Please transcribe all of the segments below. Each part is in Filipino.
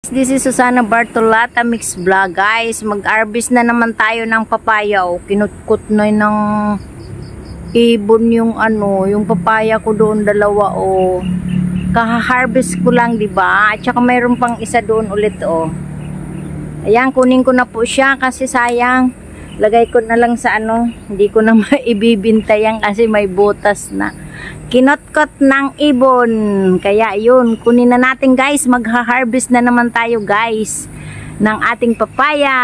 This is Susana Bartolata Mix Vlog. Guys, mag-harvest na naman tayo ng papaya. O, kinutkot na ng ibon yung yung papaya ko doon, dalawa o. Kaha-harvest ko lang, 'di ba? At saka mayroon pang isa doon ulit o. Ayan, kunin ko na po siya kasi sayang. Lagay ko na lang sa hindi ko na maibibinta yan kasi may butas na. Kinotkot ng ibon. Kaya yun, kunin na natin guys. Magha-harvest na naman tayo guys ng ating papaya.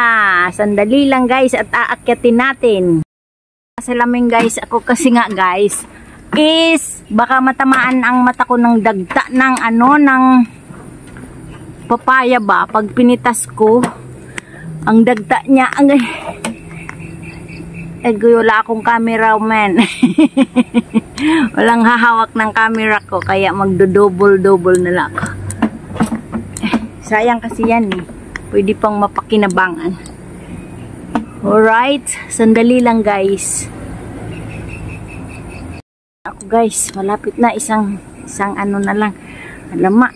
Sandali lang guys at aakyatin natin. Salamin guys, ako kasi nga guys is baka matamaan ang mata ko ng dagta ng ng papaya ba. Pag pinitas ko, ang dagta niya, wala akong cameraman. Walang hahawak ng camera ko, kaya magdo-double na lang ako. Sayang kasi yan eh. Pwede pang mapakinabangan. Alright, sandali lang guys. Ako guys, malapit na isang na lang. Alama,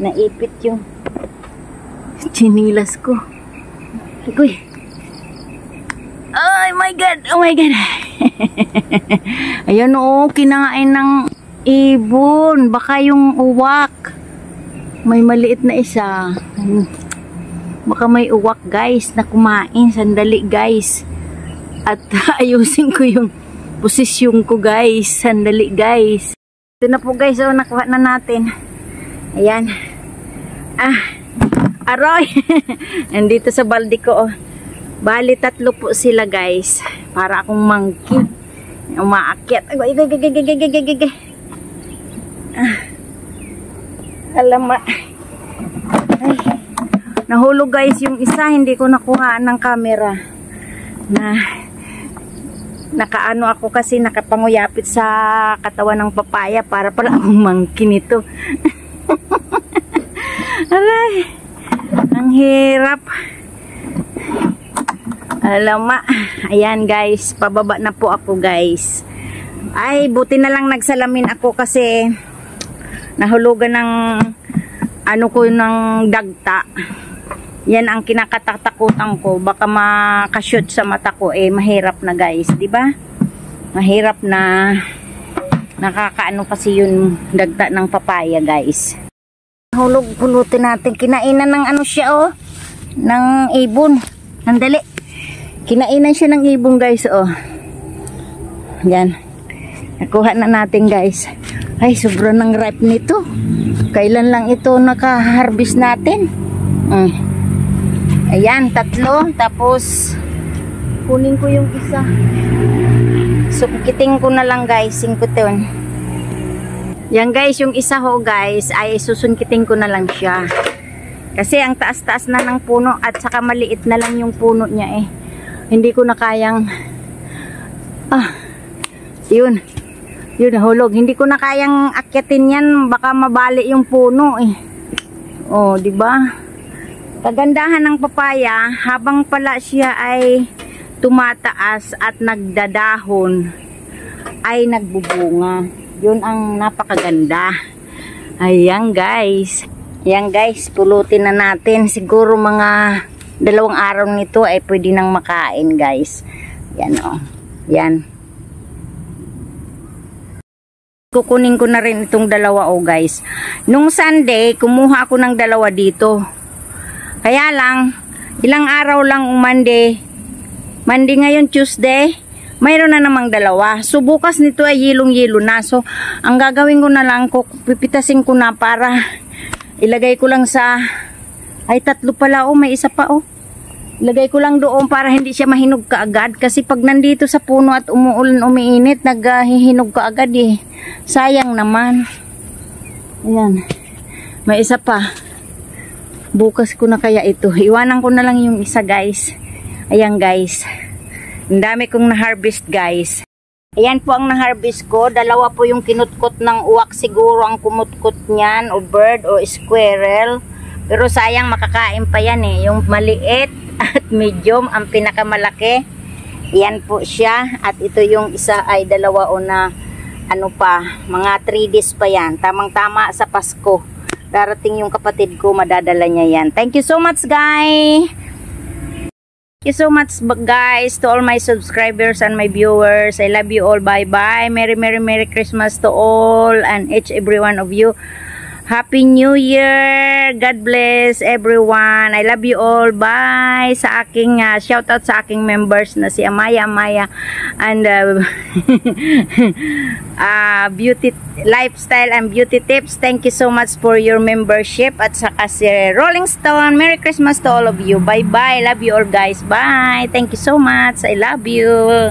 naipit yung chinilas ko. Uy. Oh my god, oh my god. Ayan o, kinakain ng ibon. Baka yung uwak. May maliit na isa. Baka may uwak guys na kumain. Sandali guys. At ayusin ko yung posisyon ko guys. Sandali guys. Ito na po guys, nakuha na natin. Ayan. Aroy. Nandito sa balde ko Bali, 3 po sila guys. Para akong monkey. Umaakyat. Alama. Ay. Nahulog guys yung isa. Hindi ko nakuhaan ng camera. Nakaano ako kasi nakapanguyapit sa katawan ng papaya. Para pala akong monkey nito. Aray. Ang hirap. Alama, ayan guys, pababa na po ako guys. Ay, buti na lang nagsalamin ako kasi nahulugan ng ko ng dagta. Yan ang kinakatatakutan ko, baka makashoot sa mata ko mahirap na guys, di ba? Mahirap na nakakaano kasi yung dagta ng papaya guys. Hulog pulutin natin, kinainan ng siya ng ibon. Andali. Kinainan siya ng ibong guys, Yan. Nakuha na natin guys. Ay, sobrang ng ripe nito. Kailan lang ito naka-harvest natin? Ayan, 3. Tapos, kunin ko yung isa. Sungkitin ko na lang guys, 5 ton. Yan guys, yung isa guys, ay susungkitin ko na lang siya. Kasi ang taas-taas na ng puno at saka maliit na lang yung puno niya Hindi ko na kayang yun nahulog. Hindi ko na kayang akyatin yan, baka mabali yung puno di ba? Kagandahan ng papaya, habang pala siya ay tumataas at nagdadahon ay nagbubunga. Yun ang napakaganda. Ayan guys. Ayan guys, pulutin na natin. Siguro mga 2 araw nito ay pwede nang makain guys. Yan Yan. Kukunin ko na rin itong 2 guys. Nung Sunday, kumuha ako ng 2 dito. Kaya lang, ilang araw lang Monday. Monday ngayon Tuesday. Mayroon na namang 2. So bukas nito ay yelong-yelo na. So ang gagawin ko na lang, pipitasin ko na para ilagay ko lang sa... Ay, 3 pala may isa pa Ilagay ko lang doon para hindi siya mahinog kaagad. Kasi pag nandito sa puno at umuulan, umiinit, naghihinog kaagad Sayang naman. Ayan. May isa pa. Bukas ko na kaya ito. Iwanan ko na lang yung isa guys. Ayan guys. Ang dami kong na-harvest guys. Ayan po ang na-harvest ko. 2 po yung kinutkot ng uwak siguro ang kumutkot niyan. O bird o squirrel. Pero sayang makakain pa yan Yung maliit at medium, ang pinakamalaki. Yan po siya. At ito yung isa ay 2 na mga 3 days pa yan. Tamang-tama sa Pasko. darating yung kapatid ko, madadala niya yan. Thank you so much, guys. Thank you so much, guys, to all my subscribers and my viewers. I love you all. Bye-bye. Merry, Merry, Merry Christmas to all and each every one of you. Happy New Year! God bless everyone. I love you all. Bye! Sa aking, shout out sa aking members na si Amaya, and beauty, lifestyle and beauty tips. Thank you so much for your membership. At saka si Rolling Stone. Merry Christmas to all of you. Bye-bye. Love you all, guys. Bye! Thank you so much. I love you.